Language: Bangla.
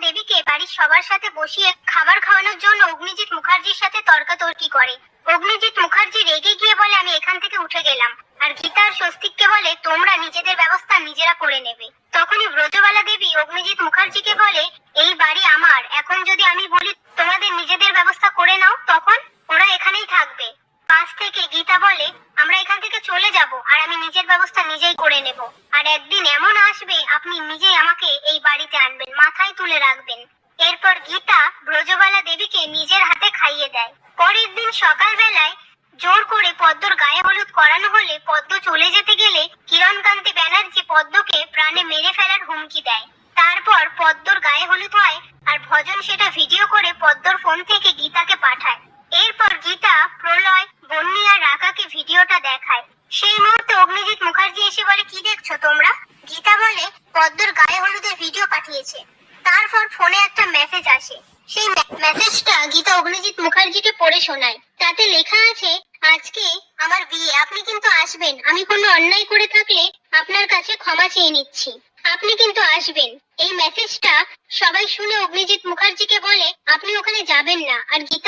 দেবীকে বাড়ির সবার সাথে বসিয়ে খাবার খাওয়ানোর জন্য অগ্নিজিৎ মুখার্জির সাথে তর্কাতর্কি করে। অগ্নিজিৎ মুখার্জি রেগে গিয়ে বলে আমি এখান থেকে উঠে গেলাম, আর গীতা আর স্বস্তিককে বলে তোমরা নিজেদের ব্যবস্থা নিজেরা করে নেবে। তখনই ব্রজবালা দেবী অগ্নিজিৎ মুখার্জিকে বলে এই বাড়ি আমার, এখন যদি আমি বলি তোমাদের নিজেদের ব্যবস্থা করে নাও তখন ওরা এখানেই থাকবে। পাশ থেকে গীতা বলে আমরা এখান থেকে চলে যাব আর আমি নিজের ব্যবস্থা নিজেই করে নেব, আর একদিন এমন আসবে আপনি নিজেই আমাকে এই বাড়িতে আনবেন, মাথায় তুলে রাখবেন। এরপর গীতা ব্রজবালা দেবীকে নিজের হাতে খাইয়ে দেয়। পরের দিন সকালবেলায় জোর করে পদ্মর গায়ে হলুদ করানো হলে পদ্ম চলে যেতে গেলে কিরণকান্তি ব্যানার্জি পদ্মকে প্রাণে মেরে ফেলার হুমকি দেয়। তারপর পদ্মর গায়ে হলুদ হয় আর ভজন সেটা ভিডিও করে পদ্মর ফোন থেকে গীতাকে পাঠায়। এরপর গীতা প্রলয়, বন্নি আর রাকাকে ভিডিওটা দেখায়। সেই মুহূর্তে অগ্নিজিৎ মুখার্জি এসে বলে কি দেখছো তোমরা? গীতা বলে পদ্মর গায়ে হলুদের ভিডিও পাঠিয়েছে। তারপর ফোনে একটা মেসেজ আসে। সেই মেসেজটা গীতা অগ্নিজিৎ মুখার্জিকে পড়ে শোনায়। তাতে লেখা আছে আজকে আমার বিয়ে, আপনি কিন্তু আসবেন, আমি কোনো অন্যায় করে থাকলে আপনার কাছে ক্ষমা চেয়ে নিচ্ছি, আপনি কিন্তু আসবেন। এই মেসেজটা সবাই শুনে অগ্নিজিৎ মুখার্জিকে বলে আপনি ওখানে যাবেন না, আর গীতা